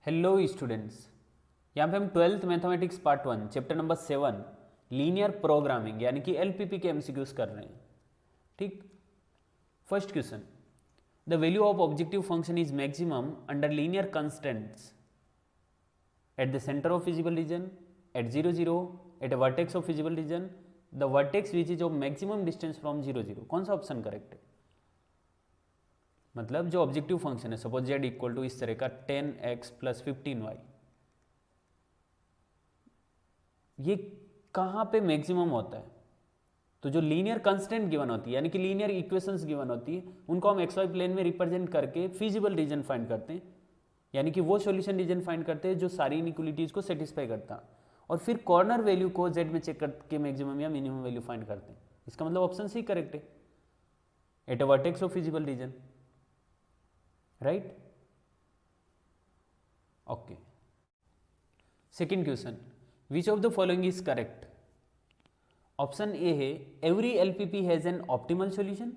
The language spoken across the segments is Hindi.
हेलो स्टूडेंट्स, यहाँ पे हम 12th mathematics part 1 chapter number 7 linear programming यानी कि एलपीपी के एमसीक्यूज कर रहे हैं। ठीक, first question, the value of objective function is maximum under linear constants at the centre of feasible region, at 0 0, at a vertex of feasible region, the vertex which is of maximum distance from 0 0। कौन सा ऑप्शन करेक्ट है? मतलब जो ऑब्जेक्टिव फंक्शन है, सपोज z इक्वल टू इस तरह का 10x प्लस 15y, ये कहाँ पे मैक्सिमम होता है? तो जो लीनियर कंस्टेंट गिवन होती है यानी कि लीनियर इक्वेशंस गिवन होती है उनको हम एक्स वाई प्लेन में रिप्रेजेंट करके फिजिबल रीजन फाइंड करते हैं, यानी कि वो सॉल्यूशन रीजन फाइंड करते हैं जो सारी इनइक्वालिटीज को सेटिस्फाई करता है, और फिर कॉर्नर वैल्यू को z में चेक करके मैक्सिमम या मिनिमम वैल्यू फाइंड करते हैं। इसका मतलब ऑप्शन सी करेक्ट है, at a vertex of feasible region, right? Okay, second question, which of the following is correct? Option A है every LPP has an optimal solution.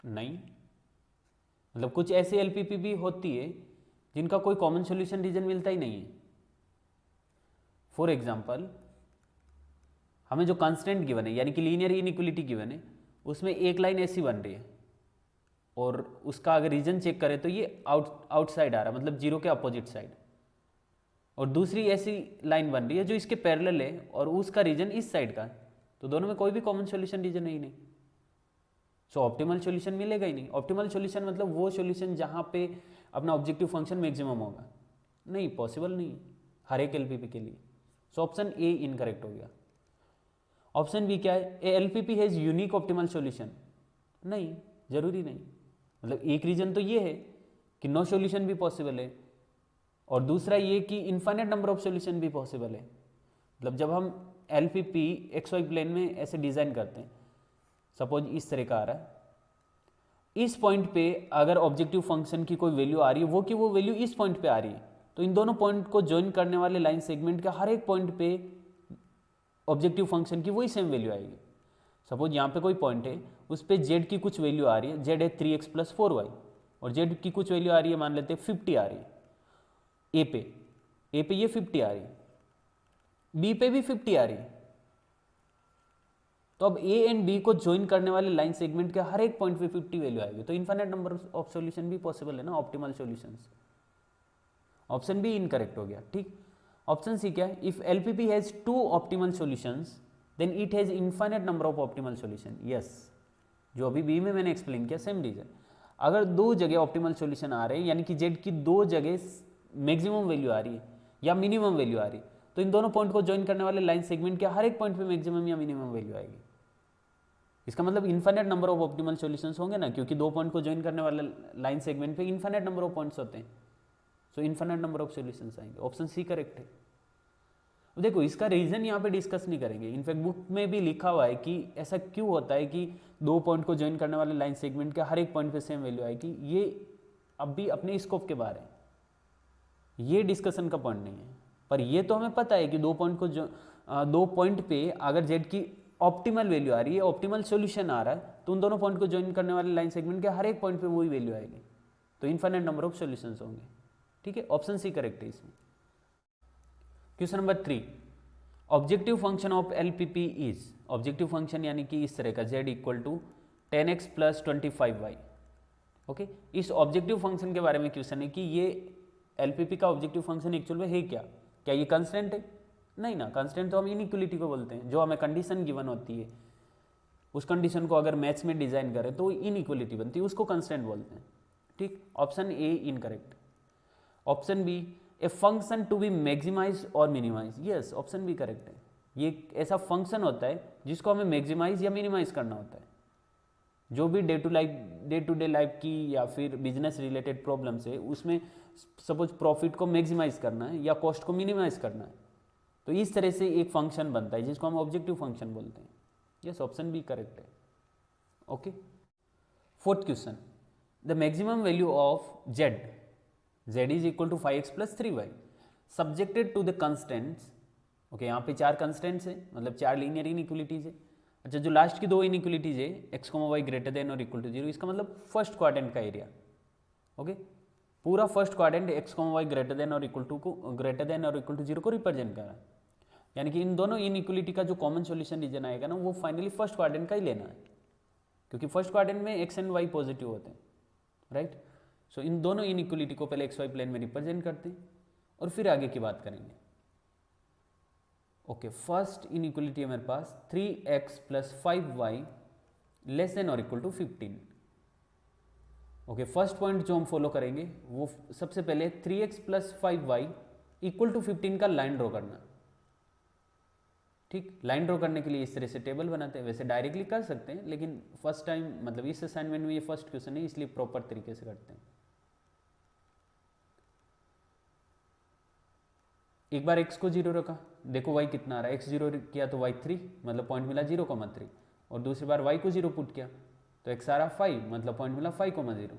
नहीं, मतलब कुछ ऐसे एलपीपी भी होती है जिनका कोई कॉमन सॉल्यूशन रीजन मिलता ही नहीं है। फॉर एग्जांपल, हमें जो कांस्टेंट गिवन है यानी कि लीनियर इनइक्वालिटी गिवन है, उसमें एक लाइन ऐसी बन रही है और उसका अगर रीजन चेक करें तो ये आउटसाइड आ रहा है, मतलब जीरो के अपोजिट साइड, और दूसरी ऐसी लाइन बन रही है जो इसके पैरेलल है और उसका रीजन इस साइड का है, तो दोनों में कोई भी कॉमन सॉल्यूशन रीजन है ही नहीं, सो ऑप्टिमल सॉल्यूशन मिलेगा ही नहीं। ऑप्टिमल सॉल्यूशन मतलब वो सॉल्यूशन जहाँ पे अपना ऑब्जेक्टिव फंक्शन मैक्सिमम होगा, नहीं, पॉसिबल नहीं हर एक एलपीपी के लिए। सो ऑप्शन ए इनकरेक्ट हो गया। ऑप्शन बी क्या है? A LPP has unique optimal solution. नहीं, जरूरी नहीं, मतलब एक रीजन तो ये है कि नो सॉल्यूशन भी पॉसिबल है, और दूसरा ये कि इन्फाइनाइट नंबर ऑफ सॉल्यूशन भी पॉसिबल है। मतलब जब हम एलपीपी एक्स वाई प्लेन में ऐसे डिजाइन करते हैं, सपोज इस तरह का आ रहा है, इस पॉइंट पे अगर ऑब्जेक्टिव फंक्शन की कोई वैल्यू आ रही है, वो कि वो वैल्यू इस पॉइंट पे आ रही है, तो इन दोनों पॉइंट को ज्वाइन करने वाले लाइन सेगमेंट के हर एक पॉइंट पे ऑब्जेक्टिव फंक्शन की वही सेम वैल्यू आएगी। सपोज यहाँ पे कोई पॉइंट है, उस पर जेड की कुछ वैल्यू आ रही है, जेड है 3x प्लस 4y, और जेड की कुछ वैल्यू आ रही है, मान लेते हैं 50 आ रही है ए पे ये 50 आ रही है, बी पे भी 50 आ रही है, तो अब ए एंड बी को ज्वाइन करने वाले लाइन सेगमेंट के हर एक पॉइंट पे 50 वैल्यू आएगी, तो इनफाइनाइट नंबर ऑफ सॉल्यूशन भी पॉसिबल है ना, optimal solutions. Option B incorrect हो गया। ठीक, ऑप्शन सी क्या है? If LPP has two optimal solutions then it has infinite number of optimal solution. Yes, जो अभी बी में मैंने एक्सप्लेन किया, सेम रीजन। अगर दो जगह ऑप्टिमल सॉल्यूशन आ रहे हैं यानी कि जेड की दो जगह मैक्सिमम वैल्यू आ रही है या मिनिमम वैल्यू आ रही है, तो इन दोनों पॉइंट को ज्वाइन करने वाले लाइन सेगमेंट के हर एक पॉइंट पे मैक्सिमम या मिनिमम वैल्यू आएगी। इसका मतलब infinite number of optimal solutions होंगे ना, क्योंकि दो पॉइंट को ज्वाइन करने वाले लाइन सेगमेंट पे इनफाइनाइट नंबर ऑफ पॉइंट्स होते हैं, सो इनफाइनाइट नंबर ऑफ सॉल्यूशंस आएंगे। ऑप्शन सी करेक्ट है। देखो, इसका रीजन यहाँ पे डिस्कस नहीं करेंगे, इनफैक्ट बुक में भी लिखा हुआ है कि ऐसा क्यों होता है कि दो पॉइंट को ज्वाइन करने वाले लाइन सेगमेंट के हर एक पॉइंट पे सेम वैल्यू आएगी। ये अब भी अपने स्कोप के बाहर है, ये डिस्कशन का पॉइंट नहीं है, पर ये तो हमें पता है कि दो पॉइंट पे अगर जेड की ऑप्टिमल वैल्यू आ रही है, ऑप्टिमल सॉल्यूशन आ रहा है, तो उन दोनों पॉइंट को ज्वाइन करने वाले लाइन सेगमेंट के हर एक पॉइंट पे वही वैल्यू आएगी, तो इनफाइनाइट नंबर ऑफ सॉल्यूशंस होंगे। ठीक है, ऑप्शन सी करेक्ट है इसमें। Question number 3, objective function of LPP is, objective function यानी कि इस तरह का z equal to 10x plus 25y। Okay, इस ऑब्जेक्टिव फंक्शन के बारे में क्वेश्चन है कि ये एलपीपी का ऑब्जेक्टिव फंक्शन एक्चुअल में है क्या? क्या ये कांस्टेंट है? नहीं ना, कांस्टेंट तो हम इनइक्वालिटी को बोलते हैं, जो हमें कंडीशन गिवन होती है उस कंडीशन को अगर मैथ्स में डिजाइन करें तो इनइक्वालिटी बनती है, उसको कांस्टेंट बोलते हैं। ठीक, option A incorrect. Option B, a function to be maximize और minimize. Yes, option B correct है। ये एक ऐसा फंक्शन होता है जिसको हमें मैक्सिमाइज या मिनिमाइज करना होता है। जो भी डे टू डे लाइफ की या फिर बिजनेस रिलेटेड प्रॉब्लम्स है, उसमें सपोज प्रॉफिट को मैक्सिमाइज करना है या कॉस्ट को मिनिमाइज करना है, तो इस तरह से एक फंक्शन बनता है जिसको हम ऑब्जेक्टिव फंक्शन बोलते हैं। यस, ऑप्शन बी करेक्ट है। Okay, fourth question, the maximum value of Z, z is equal to 5x plus 3y subjected to the constants. Okay, यहाँ पे 4 कंस्टेंट्स है, मतलब 4 लीनियर इनइक्वालिटीज है। अच्छा, जो लास्ट की 2 इनइक्वालिटीज है x, y ग्रेटर देन और इक्वल टू 0, इसका मतलब फर्स्ट क्वाड्रेंट का एरिया। ओके, पूरा first quadrant X comma Y greater than और इक्वल टू 0 को रिप्रेजेंट कर रहा है। यानी कि इन दोनों इनइक्वलिटी का जो कॉमन सॉल्यूशन रीजन आएगा ना, वो फाइनली फर्स्ट क्वाड्रेंट का ही लेना है, क्योंकि फर्स्ट क्वाड्रेंट में एक्स एंड वाई पॉजिटिव होते हैं, राइट। सो इन दोनों इनइक्वलिटी को पहले एक्स वाई प्लेन में रिप्रेजेंट करते हैं और फिर आगे की बात करेंगे। ओके, फर्स्ट इनइक्वलिटी है मेरे पास 3x + 5y लेस देन और equal to 15। Okay, first point जो हम फॉलो करेंगे वो सबसे पहले 3x + 5y इक्वल टू 15 का लाइन ड्रॉ करना। ठीक, लाइन ड्रॉ करने के लिए इस तरह से टेबल बनाते हैं, वैसे डायरेक्टली कर सकते हैं, लेकिन फर्स्ट टाइम मतलब इस असाइनमेंट में ये फर्स्ट क्वेश्चन है, इसलिए प्रॉपर तरीके से करते हैं। एक बार x को 0 रखा, देखो y कितना आ रहा है, x 0 किया तो y 3, मतलब पॉइंट मिला 0,3, और दूसरी बार y को 0 पुट किया तो x आ रहा 5, मतलब पॉइंट मिला 5,0।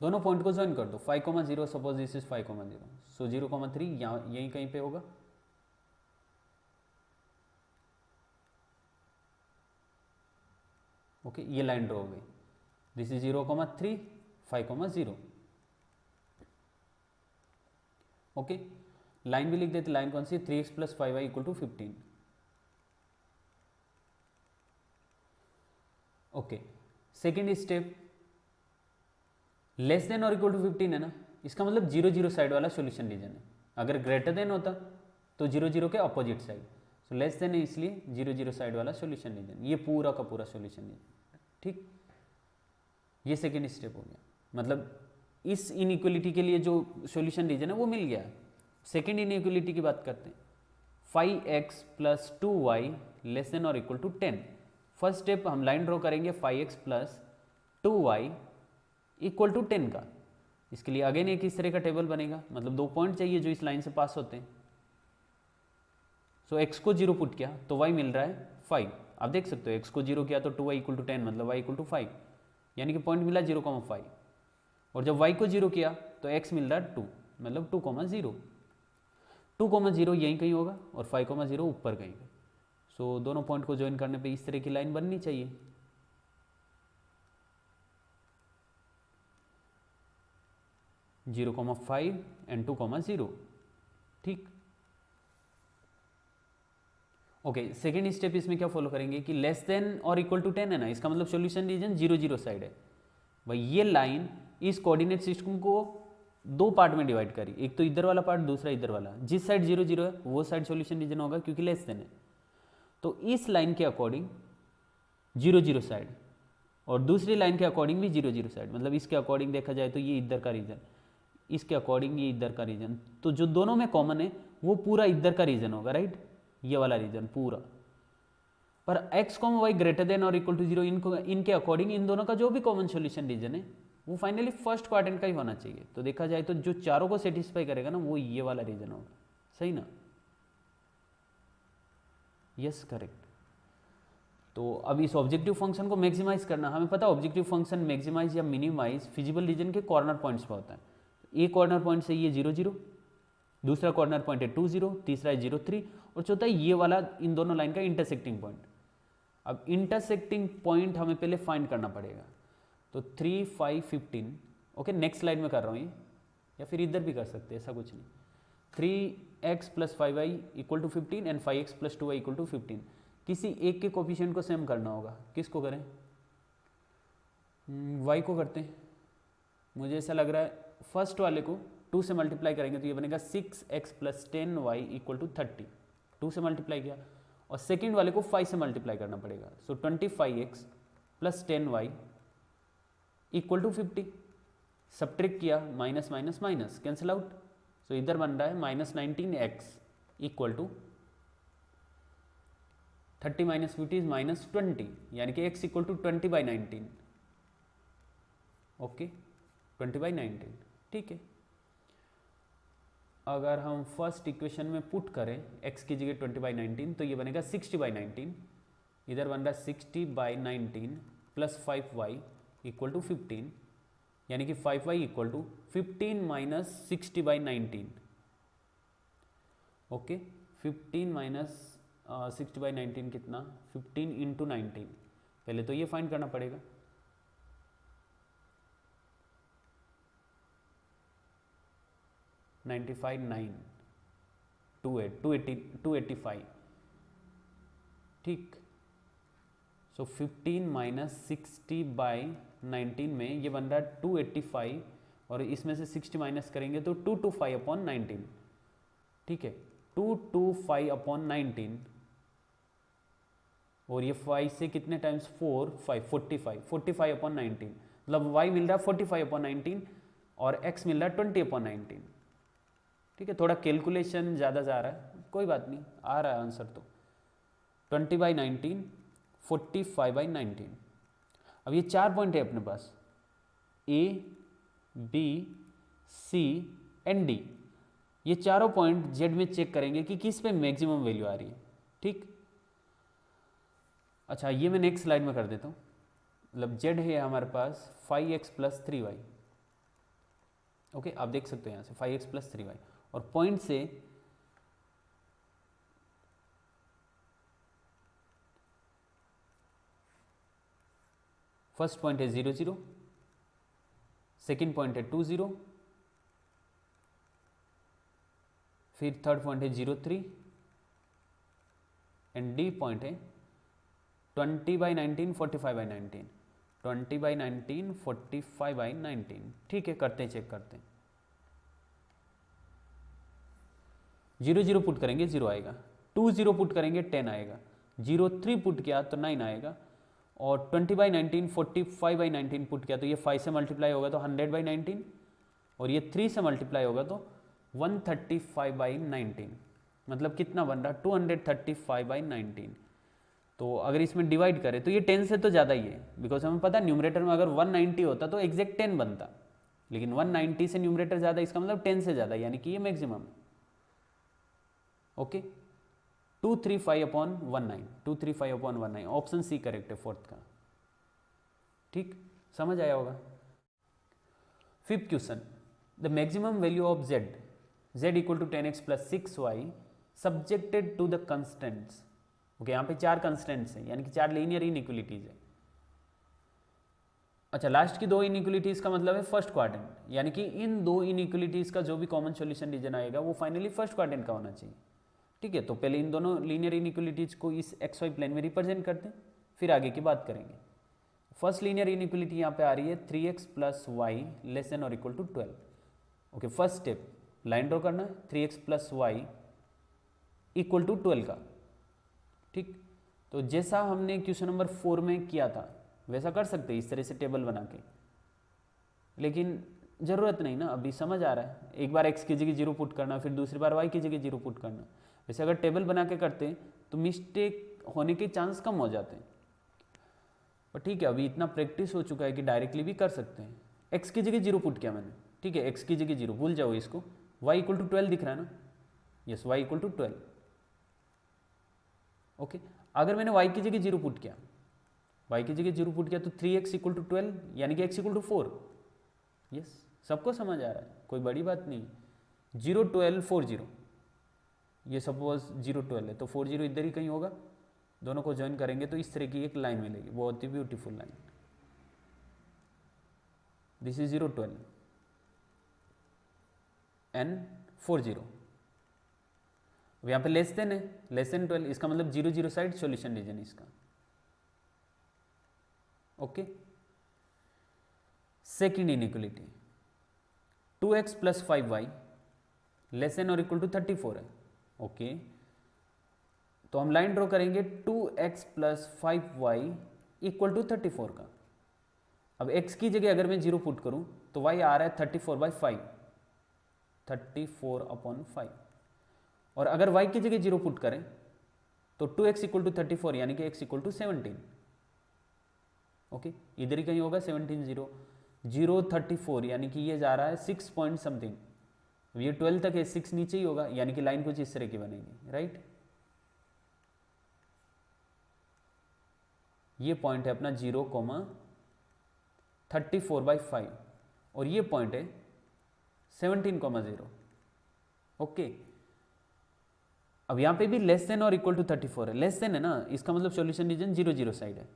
दोनों पॉइंट को ज्वाइन कर दो, 5,0, सपोज दिस इज 5,0, सो 0,3 यहाँ यहीं कहीं पे होगा। ओके, ये लाइन ड्रॉ हो गई, दिस इज 0,3, 5,0। ओके, लाइन भी लिख देते, लाइन कौन सी, 3x + 5y = 15। Okay, second step, less than और इक्वल टू 15 है ना, इसका मतलब 0 0 साइड वाला सॉल्यूशन रीजन है। अगर ग्रेटर देन होता तो 0 0 के opposite side, so less than है इसलिए 0 0 साइड वाला सॉल्यूशन रीजन, ये पूरा का पूरा सॉल्यूशन रीजन। ठीक, ये सेकेंड स्टेप हो गया, मतलब इस इनइक्वलिटी के लिए जो सॉल्यूशन रीजन है वो मिल गया। सेकेंड इनइक्वलिटी की बात करते हैं, 5x + 2y लेस देन और इक्वल टू 10। फर्स्ट स्टेप हम लाइन ड्रॉ करेंगे 5x + 2y = 10 का। इसके लिए अगेन एक इस तरह का टेबल बनेगा, मतलब 2 पॉइंट चाहिए जो इस लाइन से पास होते हैं। सो x को 0 पुट किया तो y मिल रहा है 5। आप देख सकते हो x को 0 किया तो 2y = 10, मतलब y = 5, यानी कि पॉइंट मिला 0,5, और जब y को 0 किया तो x मिल रहा है 2, मतलब 2,0। 2,0 यहीं कहीं होगा और 5,0 ऊपर कहीं पे। सो दोनों पॉइंट को ज्वाइन करने पे इस तरह की लाइन बननी चाहिए। (0,5 and 2,0). ठीक, ओके, सेकेंड स्टेप इसमें क्या फॉलो करेंगे कि लेस देन और इक्वल टू 10 है ना, इसका मतलब सॉल्यूशन रीजन 0 0 साइड है। भाई ये लाइन इस कोऑर्डिनेट सिस्टम को 2 पार्ट में डिवाइड करी, एक तो इधर वाला पार्ट, दूसरा इधर वाला। जिस साइड 0 0 है वो साइड सॉल्यूशन रीजन होगा क्योंकि लेस देन है। तो इस लाइन के अकॉर्डिंग 0 0 साइड और दूसरी लाइन के अकॉर्डिंग भी 0 0 साइड, मतलब इसके अकॉर्डिंग देखा जाए तो ये इधर का रीजन, इसके अकॉर्डिंग ये इधर का रीजन। तो जो दोनों में कॉमन है वो पूरा इधर का रीजन होगा, राइट, ये वाला रीजन पूरा। पर x, y ग्रेटर देन और इक्वल टू 0 इनके अकॉर्डिंग इन दोनों का जो भी कॉमन सॉल्यूशन रीजन है वो फाइनली फर्स्ट क्वाड्रेंट का ही होना चाहिए। तो देखा जाए तो जो चारों को सेटिस्फाई करेगा ना वो ये वाला रीजन होगा, सही ना? Yes, correct. तो अब इस ऑब्जेक्टिव फंक्शन को मैक्सिमाइज करना, हमें पता है ऑब्जेक्टिव फंक्शन मैक्सिमाइज या मिनिमाइज फिजिबल रीजन के कॉर्नर पॉइंट्स पर होता है। एक कॉर्नर पॉइंट से ये 0 0, दूसरा कॉर्नर पॉइंट है 2 0, तीसरा है 0 3, और चौथा ये वाला इन दोनों लाइन का इंटरसेक्टिंग पॉइंट। अब इंटरसेक्टिंग पॉइंट हमें पहले फाइंड करना पड़ेगा। तो 3 5 15, ओके, नेक्स्ट स्लाइड में कर रहा हूँ ये, या फिर इधर भी कर सकते हैं, ऐसा कुछ नहीं। 3x + 5y = 15 and 5x + 2y = 15। किसी एक के कोफिशिएंट को सेम करना होगा। किसको करें? y को करते हैं। मुझे ऐसा लग रहा है फर्स्ट वाले को 2 से मल्टीप्लाई करेंगे तो ये बनेगा 6x + 10y = 30, 2 से मल्टीप्लाई किया, और सेकेंड वाले को 5 से मल्टीप्लाई करना पड़ेगा। So 25x + 10y = 50। सब्ट्रैक्ट किया, minus minus minus cancel out, so इधर बन रहा है -19x = 30 - 50 is -20, यानी कि x = 20/19। ओके, 20/19, ठीक है। अगर हम फर्स्ट इक्वेशन में पुट करें x की जगह 20/19 तो ये बनेगा 60/19, इधर बन रहा है 60/19 + 5y = 15, यानी कि 5y = 15 - 60/19। ओके, 15 - 60/19 कितना? 15 × 19। पहले तो ये फाइंड करना पड़ेगा। 95 9 28 285, ठीक। सो 15 माइनस 60 बाई 19 में ये बन रहा है 285, और इसमें से 60 माइनस करेंगे तो 225 अपॉन 19, ठीक है, 225 अपॉन 19, और ये 5 से कितने टाइम्स 4 5 45 अपॉन 19, मतलब y मिल रहा है 45 अपॉन 19 और x मिल रहा है 20 अपॉन 19, ठीक है। थोड़ा कैलकुलेशन ज़्यादा जा रहा है, कोई बात नहीं, आ रहा है आंसर तो 20/19 45/19। अब ये 4 पॉइंट है अपने पास, A B C and D, ये चारों पॉइंट Z में चेक करेंगे कि किस पे मैक्सिमम वैल्यू आ रही है, ठीक। अच्छा, ये मैं नेक्स्ट स्लाइड में कर देता हूँ। मतलब Z है हमारे पास 5x + 3y, ओके, आप देख सकते हो यहाँ से 5x + 3y, और पॉइंट से फर्स्ट पॉइंट है 0 0, सेकेंड पॉइंट है 2 0, फिर थर्ड पॉइंट है 0 3, एंड डी पॉइंट है 20/19 45/19, 20/19 45/19, ठीक है। करते हैं, चेक करते हैं। 0 0 पुट करेंगे 0 आएगा, 2 0 पुट करेंगे 10 आएगा, 0 3 पुट किया तो 9 आएगा, और 20/19 45/19 पुट किया तो ये 5 से मल्टीप्लाई होगा तो 100/19, और ये 3 से मल्टीप्लाई होगा तो 135/19, मतलब कितना बन रहा 235/19। तो अगर इसमें डिवाइड करें तो ये 10 से तो ज़्यादा ही है, बिकॉज हमें पता है न्यूमरेटर में अगर 190 होता तो एग्जैक्ट 10 बनता, लेकिन 190 से न्यूमरेटर ज़्यादा, इसका मतलब 10 से ज़्यादा, यानी कि ये मैक्सिमम है, ओके। 235/19, 235/19, ऑप्शन सी करेक्ट है फोर्थ का, ठीक, समझ आया होगा। Fifth question, the maximum value of z = 10x + 6y subjected to the constants, okay. यहाँ पे 4 कंस्टेंट्स हैं, यानी कि 4 लीनियर इनइक्वलिटीज है। अच्छा, लास्ट की 2 इनइक्वलिटीज का मतलब है फर्स्ट क्वाड्रेंट, यानी कि इन 2 इनइक्वलिटीज का जो भी कॉमन सॉल्यूशन रीजन आएगा वो फाइनली फर्स्ट क्वाड्रेंट का होना चाहिए, ठीक है। तो पहले इन दोनों लीनियर इनइक्वलिटीज को इस XY प्लेन में रिप्रेजेंट करते हैं, फिर आगे की बात करेंगे। फर्स्ट लीनियर इनइक्वलिटी यहाँ पे आ रही है 3x + y <= 12, okay. First step line draw करना है 3x + y = 12 का, ठीक। तो जैसा हमने क्वेश्चन नंबर 4 में किया था वैसा कर सकते हैं, इस तरह से टेबल बना के, लेकिन ज़रूरत नहीं ना, अभी समझ आ रहा है। एक बार x की जगह 0 पुट करना, फिर दूसरी बार y की जगह 0 पुट करना। वैसे अगर टेबल बना के करते हैं तो मिस्टेक होने के चांस कम हो जाते हैं, पर ठीक है, अभी इतना प्रैक्टिस हो चुका है कि डायरेक्टली भी कर सकते हैं। x की जगह 0 पुट किया मैंने, ठीक है, x की जगह 0, भूल जाओ इसको। y = 12 दिख रहा है ना, यस, y = 12, ओके। अगर मैंने y की जगह 0 पुट किया, y की जगह 0 पुट किया तो 3x = 12, यानी कि x = 4, यस, सबको समझ आ रहा है, कोई बड़ी बात नहीं। 0 12 4 0, ये सपोज 0 12 है तो 4 0 इधर ही कहीं होगा, दोनों को ज्वाइन करेंगे तो इस तरह की एक लाइन मिलेगी, बहुत ही beautiful line. This is 0 12 and 4 0। अब यहाँ पे लेस देन है, लेस देन 12, इसका मतलब 0 0 साइड सॉल्यूशन रीजन इसका, okay. Second inequality 2x + 5y <= 34 है, ओके। तो हम लाइन ड्रॉ करेंगे 2x + 5y = 34 का। अब x की जगह अगर मैं 0 पुट करूं तो y आ रहा है 34/5, 34/5, और अगर y की जगह 0 पुट करें तो 2x = 34, यानी कि x = 17, ओके। इधर ही कहीं होगा 17 0 0 34, यानी कि ये जा रहा है 6 पॉइंट समथिंग। अब ये 12 तक है, 6 नीचे ही होगा, यानी कि लाइन कुछ इस तरह की बनेगी, राइट। ये पॉइंट है अपना 0, 34/5, और ये पॉइंट है 17,0, ओके। अब यहाँ पे भी लेस देन और इक्वल टू 34 है, लेस देन है ना, इसका मतलब सॉल्यूशन रीजन 0 0 साइड है।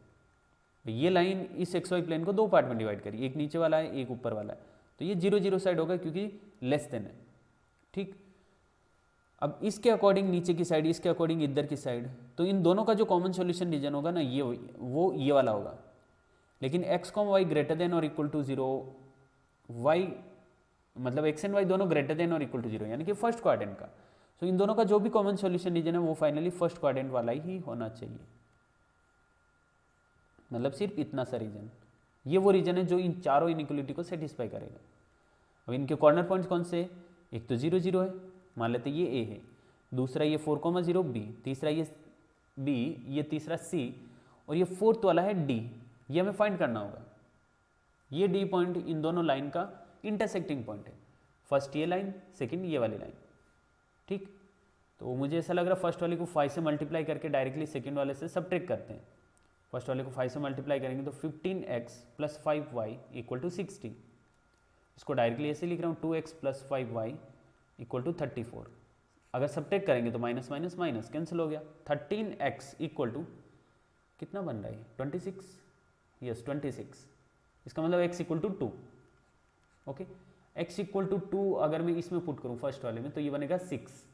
ये लाइन इस XY प्लेन को 2 पार्ट में डिवाइड करी, एक नीचे वाला है, एक ऊपर वाला है, तो ये 0 0 साइड होगा क्योंकि लेस देन है। ठीक। अब इसके अकॉर्डिंग नीचे की साइड, इसके अकॉर्डिंग इधर की साइड, तो इन दोनों का जो कॉमन सॉल्यूशन रीजन होगा ना, ये वाला होगा। लेकिन x comma Y greater than और इक्वल टू 0, y मतलब x एंड y दोनों ग्रेटर देन और इक्वल टू 0, यानी कि फर्स्ट क्वाड्रेंट का। तो इन दोनों का जो भी कॉमन सॉल्यूशन रीजन है वो फाइनली फर्स्ट क्वाड्रेंट वाला ही होना चाहिए। मतलब सिर्फ इतना सा रीजन, ये वो रीजन है जो इन चारों इनइक्वलिटी को सेटिस्फाई करेगा। अब इनके कॉर्नर पॉइंट्स कौन से? एक तो 0 0 है, मान लेते ये A है, दूसरा ये 4,0 B, तीसरा ये B, ये तीसरा C, और ये फोर्थ वाला है D। ये हमें फाइंड करना होगा। ये D पॉइंट इन दोनों लाइन का इंटरसेक्टिंग पॉइंट है, फर्स्ट ये लाइन, सेकंड ये वाली लाइन, ठीक। तो मुझे ऐसा लग रहा है फर्स्ट वाले को 5 से मल्टीप्लाई करके डायरेक्टली सेकंड वाले से सब्ट्रैक्ट करते हैं। फर्स्ट वाले को 5 से मल्टीप्लाई करेंगे तो 15x plus 5y equal to 60। इसको डायरेक्टली ऐसे लिख रहा हूँ 2x plus 5y equal to 34। अगर सब्ट्रैक्ट करेंगे तो माइनस माइनस माइनस कैंसिल हो गया। 13x इक्वल टू कितना बन रहा है? 26। यस 26। इसका मतलब x equal to 2। Okay, x equal to 2 अगर मैं इसमें पुट करूँ फर्स्ट वाले में तो ये बनेगा 6।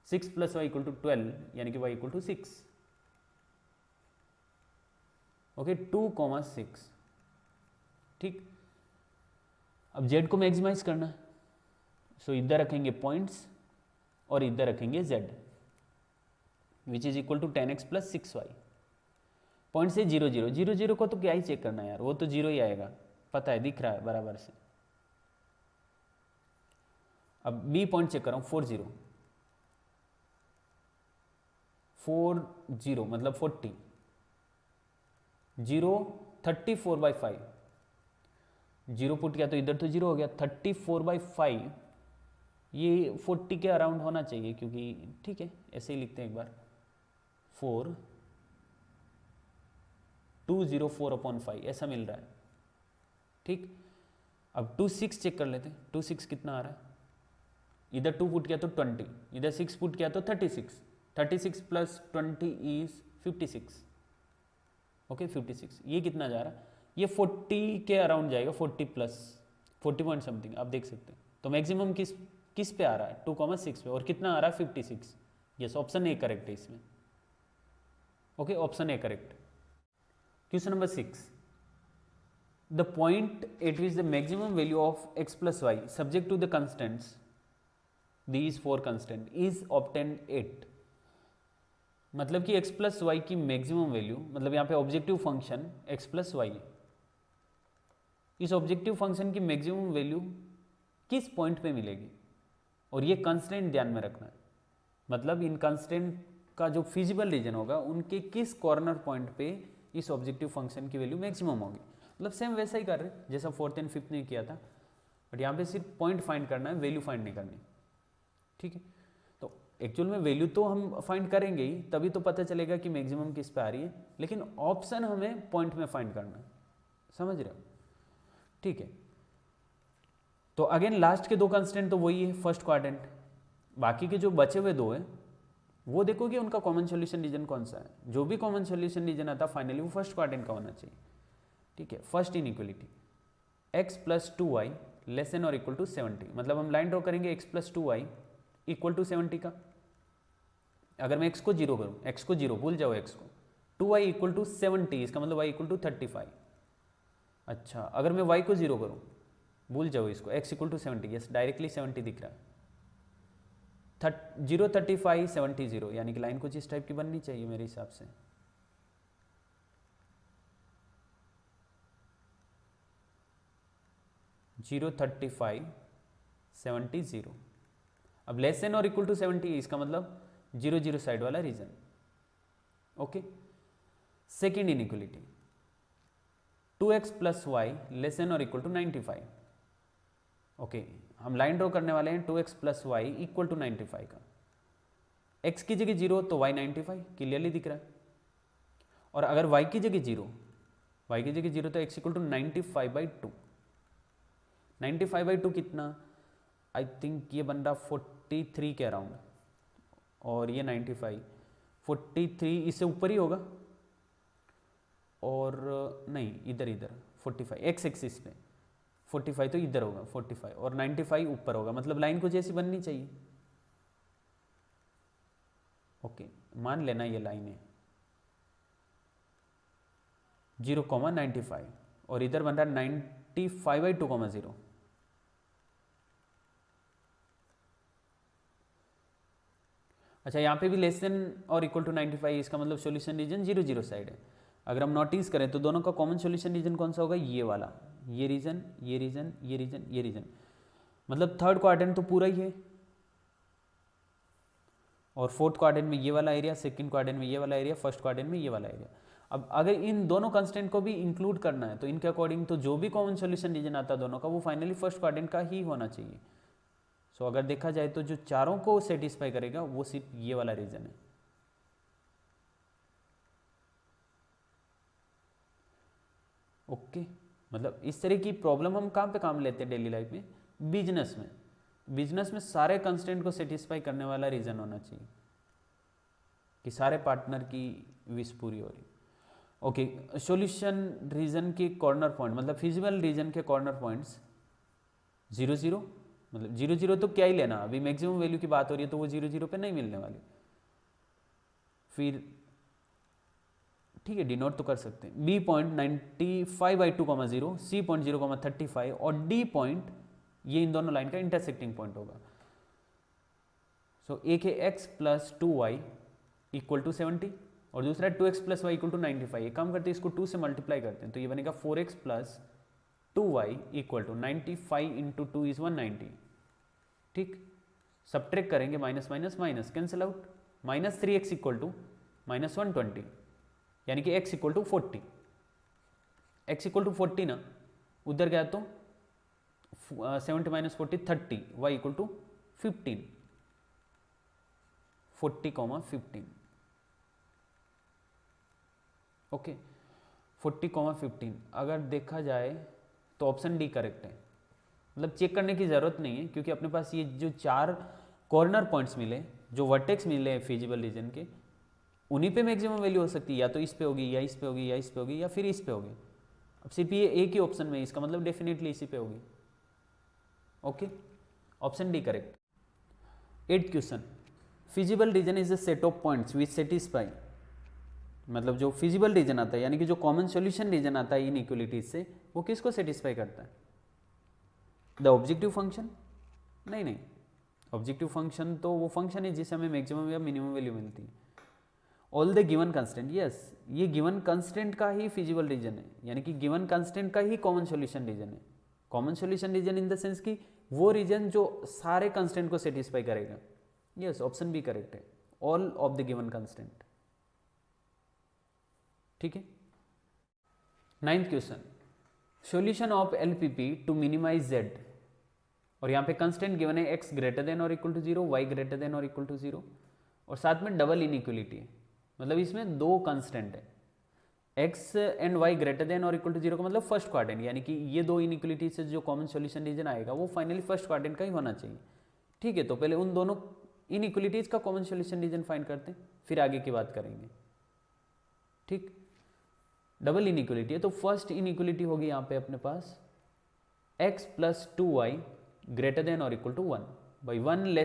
6 प्लस वाई इक्वल टू 12, यानी कि y इक्वल टू 6। ओके, 2,6, ठीक। अब z को मैक्सिमाइज करना है, सो इधर रखेंगे पॉइंट्स और इधर रखेंगे z, which is equal to 10x plus 6y। Point से 0 0 0 0 को तो क्या ही चेक करना है यार, वो तो 0 ही आएगा, पता है, दिख रहा है बराबर से। अब b पॉइंट चेक कर रहा हूँ 4 0 4 0 मतलब 40, 0 34/5, 0 पुट किया तो इधर तो 0 हो गया। 34/5 ये 40 के अराउंड होना चाहिए, क्योंकि ठीक है ऐसे ही लिखते हैं एक बार, 4204/5 ऐसा मिल रहा है, ठीक। अब 26 चेक कर लेते हैं, 26 कितना आ रहा है? इधर 2 पुट किया तो 20, इधर 6 पुट किया तो 36। 36 प्लस 20 इज 56। ओके 56, ये कितना जा रहा है? ये 40 के अराउंड जाएगा, 40 प्लस 40 पॉइंट समथिंग, आप देख सकते हैं। तो मैक्सिमम किस पे आ रहा है? 2,6 पे, और कितना आ रहा है? 56। यस, ऑप्शन ए करेक्ट है इसमें। Okay, option A correct. Question number 6, the point at which the maximum value of x plus Y subject to the constants, these 4 constant is obtained at. मतलब कि x प्लस वाई की मैक्सिमम वैल्यू, मतलब यहाँ पे objective function x plus Y है, इस ऑब्जेक्टिव फंक्शन की मैक्सिमम वैल्यू किस पॉइंट पे मिलेगी, और ये कंस्टेंट ध्यान में रखना है। मतलब इन कंस्टेंट का जो फिजिबल रीजन होगा उनके किस कॉर्नर पॉइंट पे इस ऑब्जेक्टिव फंक्शन की वैल्यू मैक्सिमम होगी। मतलब सेम वैसा ही कर रहे हैं जैसा 4th एंड 5th ने किया था, बट यहाँ पे सिर्फ पॉइंट फाइंड करना है, वैल्यू फाइंड नहीं करनी, ठीक है। तो एक्चुअल में वैल्यू तो हम फाइंड करेंगे ही, तभी तो पता चलेगा कि मैक्सिमम किस पे आ रही है, लेकिन ऑप्शन हमें पॉइंट में फाइंड करना है, समझ रहे हो, ठीक है। तो अगेन लास्ट के 2 कंस्टेंट तो वही है फर्स्ट क्वाड्रेंट, बाकी के जो बचे हुए 2 हैं वो देखोगे उनका कॉमन सॉल्यूशन रीजन कौन सा है। जो भी कॉमन सॉल्यूशन रीजन आता फाइनली वो फर्स्ट क्वाड्रेंट का होना चाहिए, ठीक है। First inequality x plus 2y less than और इक्वल टू 70, मतलब हम लाइन ड्रॉ करेंगे x plus 2y equal to 70 का। अगर मैं x को 0 करूँ, x को 0 भूल जाओ, x को 2y इक्वल टू 70, इसका मतलब y इक्वल टू 35। अच्छा, अगर मैं y को 0 करूँ, भूल जाओ इसको, x equal to 70, yes directly 70 दिख रहा है। 0 35 70 0, यानी कि लाइन कुछ इस टाइप की बननी चाहिए मेरे हिसाब से। जीरो 35 70 0। अब लेस देन और इक्वल टू 70, इसका मतलब 0 0 साइड वाला रीजन। Okay, second inequality 2x plus Y less than और इक्वल टू 95। ओके, हम लाइन ड्रॉ करने वाले हैं 2x plus Y equal to 95 का। x की जगह 0 तो y 95 क्लियरली दिख रहा है, और अगर y की जगह 0, y की जगह 0 तो x इक्वल टू 95/2। 95/2 कितना? आई थिंक ये बन रहा 43 के अराउंड, और ये 95, 43 इससे ऊपर ही होगा, और नहीं इधर 45 x एक्सिस पे 45 तो इधर होगा 45 और 95 ऊपर होगा, मतलब लाइन कुछ ऐसी बननी चाहिए। ओके, मान लेना ये लाइन है 0,95 और इधर बन रहा है 95/2,0। अच्छा, यहाँ पे भी लेस देन और इक्वल टू 95, इसका मतलब सॉल्यूशन रीजन 0 साइड है। अगर हम नोटिस करें तो दोनों का कॉमन सॉल्यूशन रीजन कौन सा होगा, ये वाला, ये रीजन, ये रीजन, ये रीजन, ये रीजन, मतलब थर्ड क्वाड्रेंट तो पूरा ही है, और फोर्थ क्वाड्रेंट में ये वाला एरिया, सेकंड क्वाड्रेंट में ये वाला एरिया, फर्स्ट क्वाड्रेंट में ये वाला एरिया। अब अगर इन दोनों कंस्टेंट को भी इंक्लूड करना है तो इनके अकॉर्डिंग तो जो भी कॉमन सॉल्यूशन रीजन आता है दोनों का, वो फाइनली फर्स्ट क्वाड्रेंट का ही होना चाहिए। सो अगर देखा जाए तो जो चारों को सेटिस्फाई करेगा वो सिर्फ ये वाला रीजन है। ओके, मतलब इस तरह की प्रॉब्लम हम कहाँ पे काम लेते हैं डेली लाइफ में, बिजनेस में। बिजनेस में सारे कंस्टेंट को सेटिस्फाई करने वाला रीजन होना चाहिए कि सारे पार्टनर की विश पूरी हो रही। ओके, सॉल्यूशन रीजन के कॉर्नर पॉइंट, मतलब फिजिबल रीजन के कॉर्नर पॉइंट्स 0 मतलब 0 तो क्या ही लेना, अभी मैक्सिमम वैल्यू की बात हो रही है तो वो 0 पे नहीं मिलने वाली। फिर ठीक है, डिनोट तो कर सकते हैं। बी पॉइंट 95/2,0, सी पॉइंट 0,35 और डी पॉइंट, ये इन दोनों लाइन का इंटरसेक्टिंग पॉइंट होगा। सो एक है x + 2y = 70 और दूसरा है 2x + y = 95। ये काम करते हैं, इसको 2 से मल्टीप्लाई करते हैं तो ये बनेगा 4x + 2y = 95 × 2 = 190। ठीक, सब्ट्रैक्ट करेंगे, minus minus minus cancel out, -3x = -120, यानी कि x = 40। x = 40 ना, उधर गया तो 70 - 40 30, y = 15, 40,15। ओके, 40,15 अगर देखा जाए तो ऑप्शन डी करेक्ट है। मतलब चेक करने की ज़रूरत नहीं है क्योंकि अपने पास ये जो 4 कॉर्नर पॉइंट्स मिले, जो वर्टेक्स मिले हैं फिजिबल रीजन के, उन्हीं पे मैक्सिमम वैल्यू हो सकती है, या तो इस पे होगी, या इस पे होगी, या इस पे होगी, या फिर इस पे होगी। अब सिर्फ ये एक ही ऑप्शन में, इसका मतलब डेफिनेटली इसी पे होगी। Okay, option D correct. 8th question, feasible region is a set of points which satisfy, मतलब जो फिजिबल रीजन आता है यानी कि जो कॉमन सॉल्यूशन रीजन आता है इनइक्वालिटीज से, वो किसको सेटिस्फाई करता है, द ऑब्जेक्टिव फंक्शन? नहीं, ऑब्जेक्टिव फंक्शन तो वो फंक्शन है जिससे हमें मैक्सिमम या मिनिमम वैल्यू मिलती है। All the given constant, yes, ये गिवन कंस्टेंट का ही फिजिबल रीजन है, यानी कि गिवन कंस्टेंट का ही कॉमन सॉल्यूशन रीजन है। Common solution region in the sense कि वो रीजन जो सारे कंस्टेंट को सेटिस्फाई करेगा। यस, ऑप्शन बी करेक्ट है, all of the given constant. ठीक है। 9th question, solution of LPP to minimize z, और यहाँ पे कंस्टेंट गिवन है x > 0, y > 0, और साथ में डबल इनइक्वालिटी है, मतलब इसमें 2 कंस्टेंट है, x एंड y > 0 का मतलब फर्स्ट क्वाड्रेंट, यानी कि ये 2 इनइक्वालिटी से जो कॉमन सॉल्यूशन रीजन आएगा वो फाइनली फर्स्ट क्वाड्रेंट का ही होना चाहिए। ठीक है, तो पहले उन दोनों इनइक्वालिटीज का कॉमन सॉल्यूशन रीजन फाइंड करते हैं, फिर आगे की बात करेंगे। ठीक, डबल इनइक्वालिटी है तो फर्स्ट इनइक्वालिटी होगी यहाँ पे अपने पास x + 2y > 1, भाई 1 <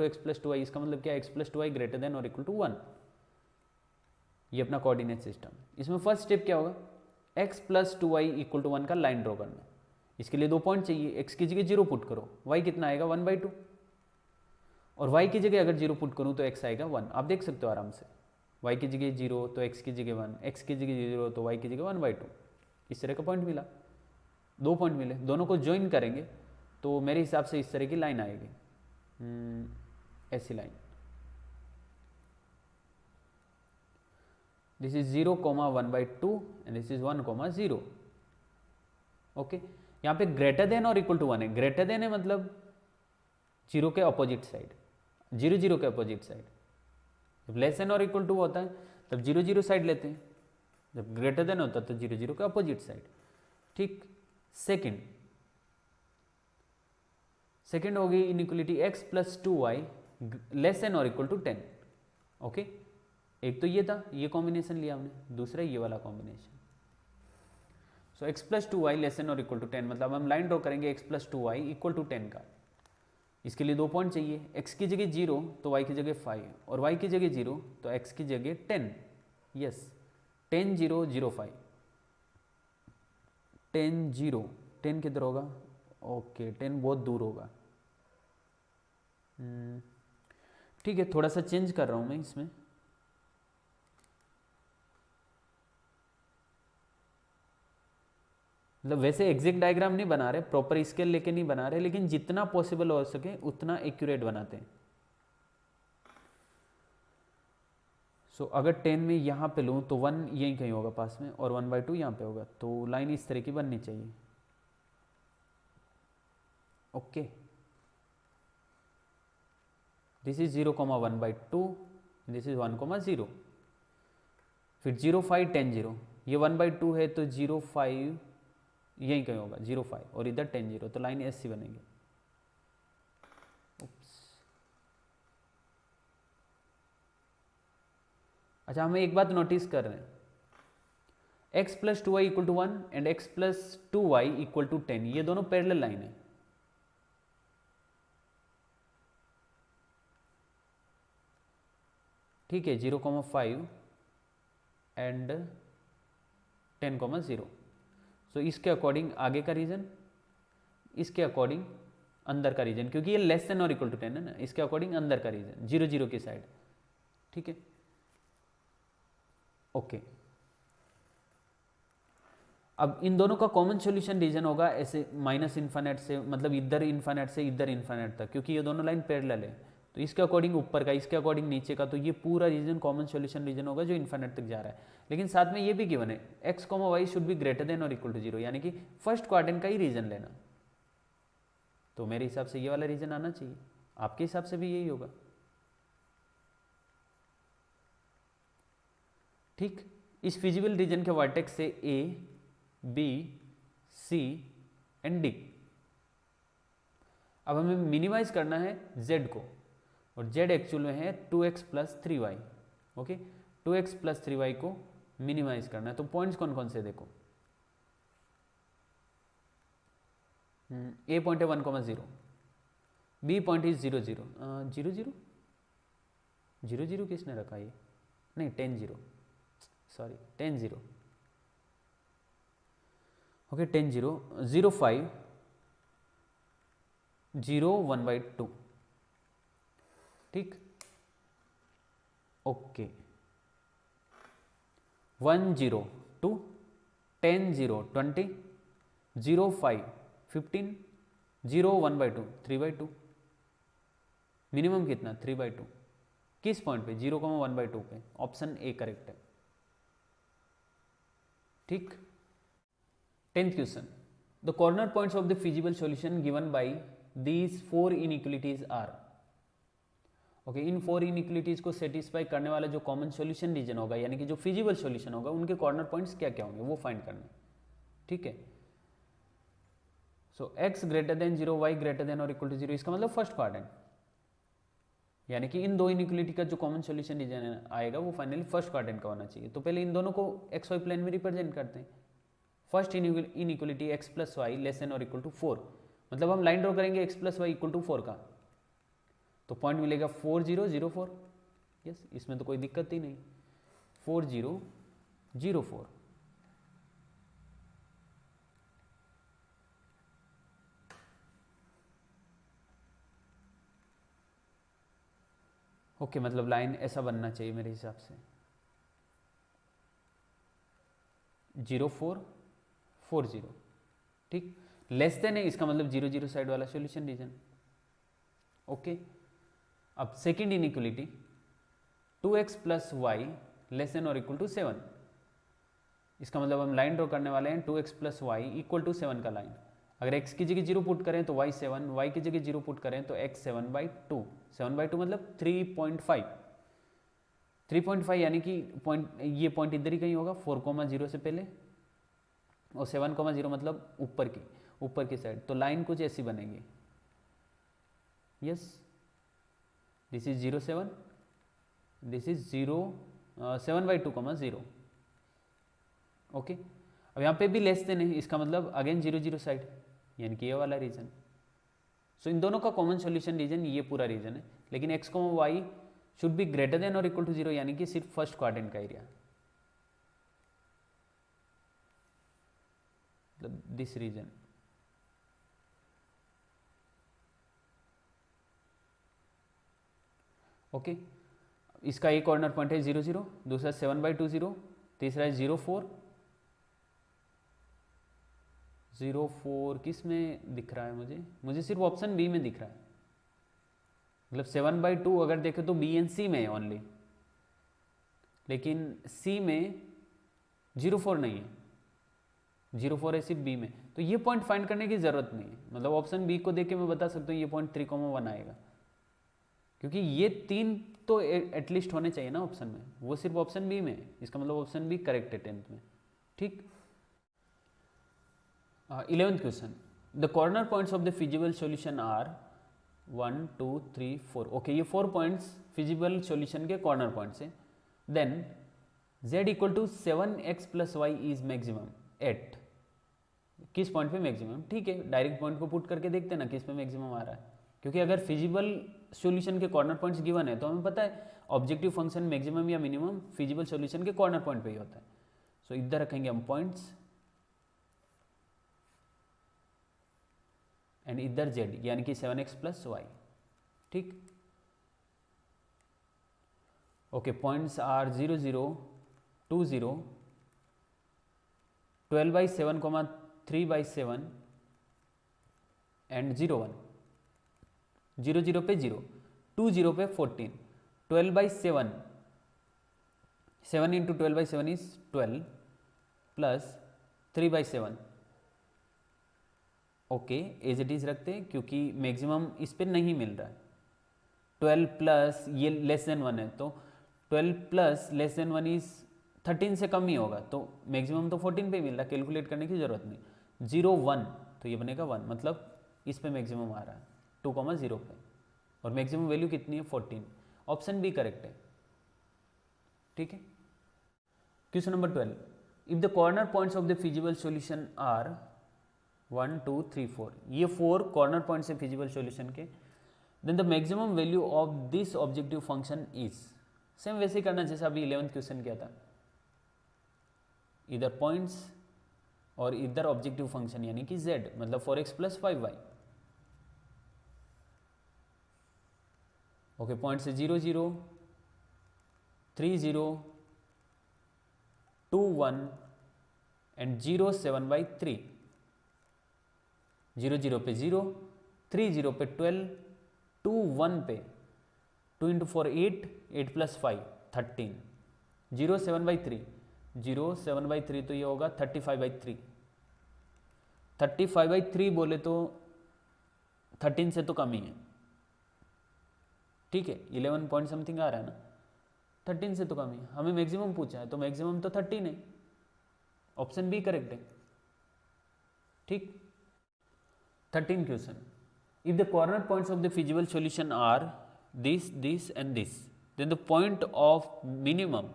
x + 2y, इसका मतलब क्या है, x + 2y > 1, ये अपना कोऑर्डिनेट सिस्टम। इसमें फर्स्ट स्टेप क्या होगा, x + 2y = 1 का लाइन ड्रॉ करना। इसके लिए 2 पॉइंट चाहिए, x की जगह 0 पुट करो, y कितना आएगा 1/2, और y की जगह अगर 0 पुट करूँ तो x आएगा 1। आप देख सकते हो आराम से, y की जगह 0 तो x की जगह 1, x की जगह 0 तो y की जगह 1/2, इस तरह का पॉइंट मिला। 2 पॉइंट मिले, दोनों को ज्वाइन करेंगे तो मेरे हिसाब से इस तरह की लाइन आएगी, ऐसी line. This is 0, 1/2 and this is 1, 0। Okay, यहाँ पे ग्रेटर देन और इक्वल टू 1 है, ग्रेटर देन है मतलब 0 के अपोजिट साइड, 0, 0 के अपोजिट साइड। जब लेस देन और इक्वल टू होता है तब 0, 0 साइड लेते हैं, जब ग्रेटर देन होता है तो 0, 0 के अपोजिट साइड। ठीक, सेकेंड होगी इनइक्वालिटी x + 2y < 10। ओके, एक तो ये था, ये कॉम्बिनेशन लिया हमने, दूसरा ये वाला combination. So x plus 2y less than और इक्वल टू 10, मतलब हम लाइन ड्रॉ करेंगे x plus 2y equal to 10 का। इसके लिए 2 पॉइंट चाहिए, x की जगह 0 तो y की जगह 5 और y की जगह 0 तो x की जगह 10। यस 10 0 0 5 10 0 10 किधर होगा? ओके 10 बहुत दूर होगा। ठीक है, थोड़ा सा चेंज कर रहा हूँ मैं इसमें। मतलब वैसे एग्जैक्ट डायग्राम नहीं बना रहे, प्रॉपर स्केल लेके नहीं बना रहे, लेकिन जितना पॉसिबल हो सके उतना एक्यूरेट बनाते हैं। सो अगर 10 में यहाँ पे लूँ तो 1 यहीं कहीं होगा पास में और 1/2 यहाँ पे होगा, तो लाइन इस तरह की बननी चाहिए। Okay this is 0,1/2, this is 1,0, फिर 0 5 10 0, ये 1/2 है तो 0 5 यहीं कहीं होगा 0 5 और इधर 10 0, तो लाइन ऐसी बनेगी। अच्छा हमें एक बात नोटिस कर रहे हैं, x plus 2y equal to 1 and x plus 2y equal to 10, ये दोनों पैरेलल लाइन है। ठीक है 0,5 एंड 10,0। सो इसके अकॉर्डिंग आगे का रीजन, इसके अकॉर्डिंग अंदर का रीजन, क्योंकि ये लेस देन और इक्वल टू 10 है ना, इसके अकॉर्डिंग अंदर का रीजन 0 0 की साइड। ठीक है ओके अब इन दोनों का कॉमन सॉल्यूशन रीजन होगा ऐसे माइनस इन्फानेट से, मतलब इधर इन्फानेट से इधर इन्फानेट तक, क्योंकि ये दोनों लाइन पैरेलल है। तो इसके अकॉर्डिंग ऊपर का, इसके अकॉर्डिंग नीचे का, तो ये पूरा रीजन कॉमन सॉल्यूशन रीजन होगा जो इन्फानेट तक जा रहा है। लेकिन साथ में ये भी गिवन है x, y should be greater than और इक्वल टू 0, यानी कि फर्स्ट क्वाड्रेंट का ही रीजन लेना। तो मेरे हिसाब से ये वाला रीजन आना चाहिए, आपके हिसाब से भी यही होगा। ठीक, इस फिजिबल रीजन के वर्टेक्स से A, B, C and D। अब हमें मिनिमाइज करना है Z को, और Z एक्चुअल में है 2x plus 3y। Okay 2x plus 3y को मिनिमाइज करना है, तो पॉइंट्स कौन कौन से देखो। A पॉइंट है 1,0, B पॉइंट इज 0 0 0 0 0 0 किसने रखा ये, नहीं 10 0, सॉरी 10 0। ओके 10 0 0 5 0 1/2। ठीक ओके 1 0 2 10 0 20 0 5 15 0 1/2 3/2। मिनिमम कितना 3/2, किस पॉइंट पे 0,1/2 पे। ऑप्शन ए करेक्ट है। ठीक 10th question, the corner points of the feasible solution given by these 4 inequalities are. Okay इन 4 इनइक्वलिटीज को सेटिस्फाई करने वाला जो कॉमन सॉल्यूशन रीजन होगा, यानी कि जो फिजिबल सॉल्यूशन होगा, उनके कॉर्नर पॉइंट्स क्या क्या होंगे वो फाइंड करना। ठीक है सो x greater than 0 y greater than और इक्वल टू 0, इसका मतलब फर्स्ट क्वाड्रेंट, यानी कि इन दो इनइक्वलिटी का जो कॉमन सॉल्यूशन रीजन आएगा वो फाइनली फर्स्ट क्वाड्रेंट का होना चाहिए। तो पहले इन दोनों को एक्स वाई प्लेन में रिप्रेजेंट करते हैं। First inequality x plus Y less than और इक्वल टू 4, मतलब हम लाइन ड्रॉ करेंगे x plus Y equal to 4 का, तो पॉइंट मिलेगा 4 0 0 4। यस इसमें तो कोई दिक्कत ही नहीं, 4 0 0 4। ओके मतलब लाइन ऐसा बनना चाहिए मेरे हिसाब से 0 4 4 0। ठीक लेस देन है, इसका मतलब 0 0 साइड वाला सॉल्यूशन रीजन। ओके अब second inequality 2x plus Y less than और इक्वल टू 7, इसका मतलब हम लाइन ड्रॉ करने वाले हैं 2x plus Y equal to 7 का लाइन। अगर x की जगह 0 पुट करें तो y 7, y की जगह 0 पुट करें तो x 7/2। 7/2 मतलब 3.5 3.5, यानी कि पॉइंट ये पॉइंट इधर ही कहीं होगा 4,0 से पहले, और 7,0 मतलब ऊपर की साइड। तो लाइन कुछ ऐसी बनेगी। Yes this is 0 7, this is 0 7/2, 0। Okay अब यहाँ पे भी लेस देन है, इसका मतलब अगेन 0 0 साइड, यानी कि ये वाला रीजन। सो इन दोनों का कॉमन सॉल्यूशन रीजन ये पूरा रीजन है, लेकिन x, y should be greater than और इक्वल टू 0, यानी कि सिर्फ फर्स्ट क्वाड्रेंट का एरिया, मतलब दिस रीजन। ओके, इसका एक कॉर्नर पॉइंट है 0 0, दूसरा 7/2 तीसरा है 0 4 किस में दिख रहा है मुझे सिर्फ ऑप्शन बी में दिख रहा है, मतलब 7/2 अगर देखें तो बी एंड सी में है ओनली, लेकिन सी में 0 4 नहीं है, 0 4 है सिर्फ बी में। तो ये पॉइंट फाइंड करने की जरूरत नहीं है, मतलब ऑप्शन बी को देख के मैं बता सकता हूँ ये पॉइंट 3,1 आएगा, क्योंकि ये 3 तो एटलीस्ट होने चाहिए ना ऑप्शन में, वो सिर्फ ऑप्शन बी में है, इसका मतलब ऑप्शन बी करेक्ट है 10th में। ठीक, 11th question, the corner points of the feasible solution are 1 2 3 4। Okay, ये 4 पॉइंट्स फिजिबल सॉल्यूशन के कॉर्नर पॉइंट्स हैं। Then z equal to 7x + y is maximum at, किस पॉइंट पे मैक्सिमम। ठीक है, डायरेक्ट पॉइंट को पुट करके देखते हैं ना किस पे मैक्सिमम आ रहा है, क्योंकि अगर फिजिबल सॉल्यूशन के कॉर्नर पॉइंट्स गिवन है तो हमें पता है ऑब्जेक्टिव फंक्शन मैक्सिमम या मिनिमम फिजिबल सॉल्यूशन के कॉर्नर पॉइंट पे ही होता है। सो इधर रखेंगे हम पॉइंट्स एंड इधर z, यानी कि 7x + y। ठीक, ओके, पॉइंट्स आर 0 0 2 0 12/7, 3/7 एंड 0 1। 0 0 पे 0, 2 0 पे 14, 12/7, 7 into 12/7 is 12 plus 3/7। Okay, as it is रखते हैं क्योंकि मैक्सिमम इस पे नहीं मिल रहा है। 12 प्लस ये लेस देन 1 है, तो 12 प्लस लेस देन 1 इज 13 से कम ही होगा, तो मैक्सिमम तो 14 पे मिल रहा है, कैलकुलेट करने की जरूरत नहीं। 0 1 तो ये बनेगा 1, मतलब इस पे मैक्सिमम आ रहा है 2,0 पे, और मैक्सिमम वैल्यू कितनी है 14। ऑप्शन बी करेक्ट है। ठीक है, question number 12, if the corner points of the feasible solution are 1 2 3 4, ये 4 कॉर्नर पॉइंट्स है फिजिबल सॉल्यूशन के, then the maximum value of this objective function is. Same वैसे ही करना जैसे अभी 11th क्वेश्चन किया था, इधर पॉइंट्स और इधर ऑब्जेक्टिव फंक्शन यानी कि z, मतलब 4x + 5y। ओके, पॉइंट से 0 0 3 0 2 1 एंड 0 7/3। 0 0 पे 0, 3 0 पे 12, 2 1 पे 2 इंटू 4 8, 8 + 5 13, 0 7/3, 0 7/3 तो ये होगा 35/3। 35/3 बोले तो 13 से तो कम ही है। ठीक है, 11 पॉइंट समथिंग आ रहा है ना, 13 से तो कम ही है। हमें मैक्सिमम पूछा है तो मैक्सिमम तो 13 है, ऑप्शन बी करेक्ट है। ठीक, 13 question, if the corner points of the feasible solution are this this and this, then the point of minimum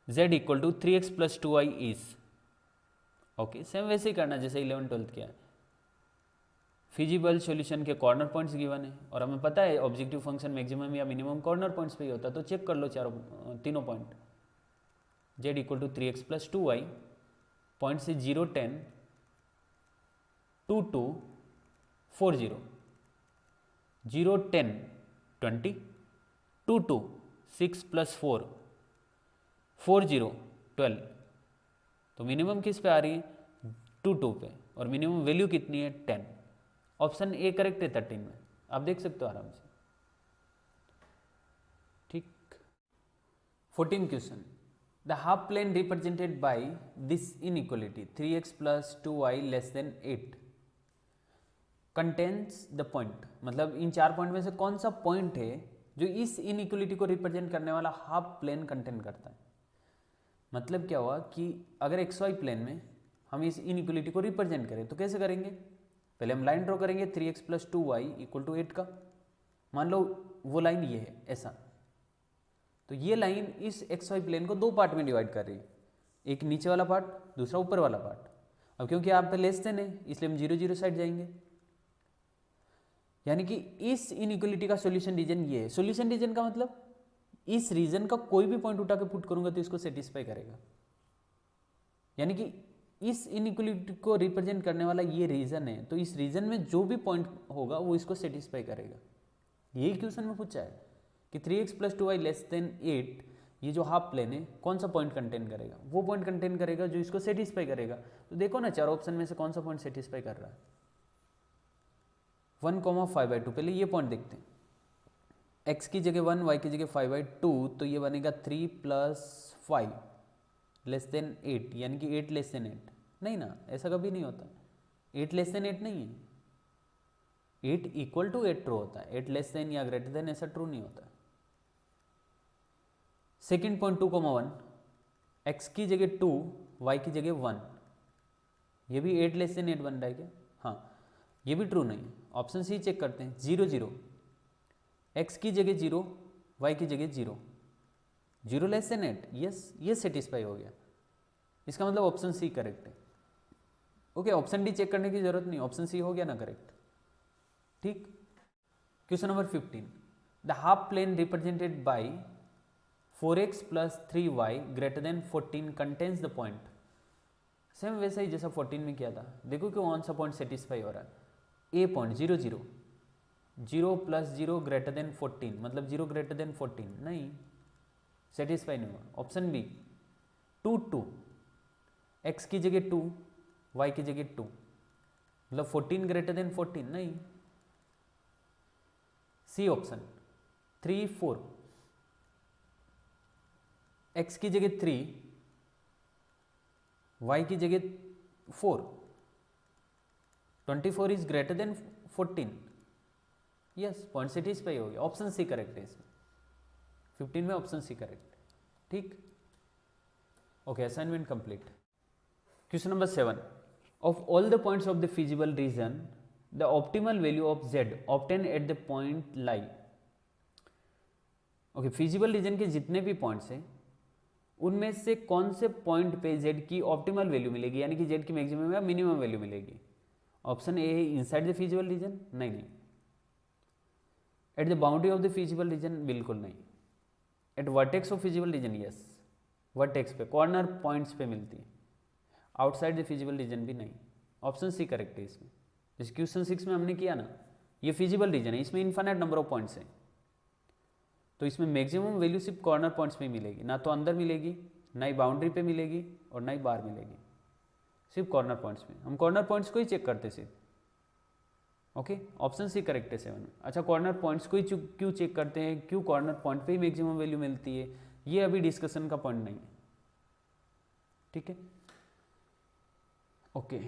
z equal to 3x + 2y is. Okay, same वैसे ही करना जैसे 11 12 किया है। फिजिबल सॉल्यूशन के कॉर्नर पॉइंट्स गिवन है और हमें पता है ऑब्जेक्टिव फंक्शन मैक्सिमम या मिनिमम कॉर्नर पॉइंट्स पे ही होता है, तो चेक कर लो तीनों point. z equal to 3x + 2y, point से 0 10 2 2 4 0, 0 10 20 2 2 6 + 4 4 0 12, तो मिनिमम किस पे आ रही है 2 2 पे, और मिनिमम वैल्यू कितनी है 10। ऑप्शन ए करेक्ट है 13 में, आप देख सकते हो आराम से। ठीक, 14 question, the half plane represented by this inequality 3x + 2y < 8 contains the point, मतलब इन 4 पॉइंट में से कौन सा पॉइंट है जो इस इनइक्वालिटी को रिप्रेजेंट करने वाला हाफ प्लेन कंटेन करता है। मतलब क्या हुआ कि अगर xy प्लेन में हम इस इनइक्वालिटी को रिप्रेजेंट करें तो कैसे करेंगे, पहले हम लाइन ड्रॉ करेंगे 3x + 2y = 8 का, मान लो वो लाइन ये है ऐसा, तो ये लाइन इस xy प्लेन को 2 पार्ट में डिवाइड कर रही है, एक नीचे वाला पार्ट, दूसरा ऊपर वाला पार्ट। अब क्योंकि यहाँ पे लेस देन है इसलिए हम 0 0 साइड जाएंगे, यानी कि इस इनइक्वलिटी का सॉल्यूशन रीजन ये है। सॉल्यूशन रीजन का मतलब इस रीजन का कोई भी पॉइंट उठा के पुट करूंगा तो इसको सेटिस्फाई करेगा, यानी कि इस इनइक्वलिटी को रिप्रेजेंट करने वाला ये रीजन है, तो इस रीजन में जो भी पॉइंट होगा वो इसको सेटिस्फाई करेगा। यही क्वेश्चन में पूछा है कि 3x + 2y < 8, ये जो हाफ प्लेन है कौन सा पॉइंट कंटेन करेगा, वो पॉइंट कंटेन करेगा जो इसको सेटिस्फाई करेगा। तो देखो ना 4 ऑप्शन में से कौन सा पॉइंट सेटिस्फाई कर रहा है। 1,5/2, पहले ये पॉइंट देखते हैं। x की जगह 1, y की जगह 5/2, तो ये बनेगा 3 + 5 < 8, यानी कि 8 < 8। नहीं ना, ऐसा कभी नहीं होता, 8 < 8 नहीं है, 8 = 8 ट्रू होता है, 8 < या ग्रेटर ऐसा ट्रू नहीं होता। सेकेंड पॉइंट 2,1, x की जगह 2, y की जगह 1, ये भी 8 < 8 बन रहा है क्या? हाँ, ये भी ट्रू नहीं है। ऑप्शन सी चेक करते हैं, 0 0, x की जगह 0, y की जगह 0, 0 < 8, यस, ये सेटिस्फाई हो गया, इसका मतलब ऑप्शन सी करेक्ट है। ओके, ऑप्शन डी चेक करने की जरूरत नहीं, ऑप्शन सी हो गया ना करेक्ट। ठीक, question number 15, the half plane represented by 4x + 3y > 14 contains the point. Same वैसा ही जैसा 14 में किया था। देखो कि कौन सा पॉइंट सेटिस्फाई हो रहा है। ए पॉइंट 0 0, 0 + 0 > 14, मतलब 0 > 14 नहीं, सेटिस्फाई नहीं हुआ। ऑप्शन बी 2 2, x की जगह 2, y की जगह 2, मतलब 14 > 14 नहीं। सी ऑप्शन 3 4, x की जगह 3, y की जगह 4, 24 is greater than 14, yes, point satisfy हो गया। ऑप्शन सी करेक्ट है इसमें, 15 में ऑप्शन सी करेक्ट। ठीक, okay, assignment complete. Question number 7, of all the points of the feasible region the optimal value of z obtain at the point lie. Okay, feasible region के जितने भी पॉइंट्स हैं उनमें से कौन से पॉइंट पे z की ऑप्टिमल वैल्यू मिलेगी, यानी कि z की मैक्सिमम या मिनिमम वैल्यू मिलेगी। ऑप्शन ए है इनसाइड द फिजिबल रीजन, नहीं। At the boundary of the feasible region, बिल्कुल नहीं। Eight vertex of feasible reason, yes, vertex पे, कॉर्नर पॉइंट्स पे मिलती है। आउटसाइड द फिजिबल रीजन भी नहीं। ऑप्शन सी करेक्ट है इसमें। जैसे क्वेश्चन 6 में हमने किया ना, ये फिजिबल रीजन है, इसमें इन्फिनिट नंबर ऑफ पॉइंट्स हैं, तो इसमें मैक्सिमम वैल्यू सिर्फ कॉर्नर पॉइंट्स में मिलेगी, ना तो अंदर मिलेगी, ना ही बाउंड्री पे मिलेगी और ना ही बाहर मिलेगी, सिर्फ कॉर्नर पॉइंट्स में। हम कॉर्नर पॉइंट्स को ही चेक करते सिर्फ। ओके, ऑप्शन सी करेक्ट है 7। अच्छा, कॉर्नर पॉइंट्स को ही क्यों चेक करते हैं, क्यों कॉर्नर पॉइंट पे ही मैक्सिमम वैल्यू मिलती है, ये अभी डिस्कशन का पॉइंट नहीं है। ठीक है, ओके।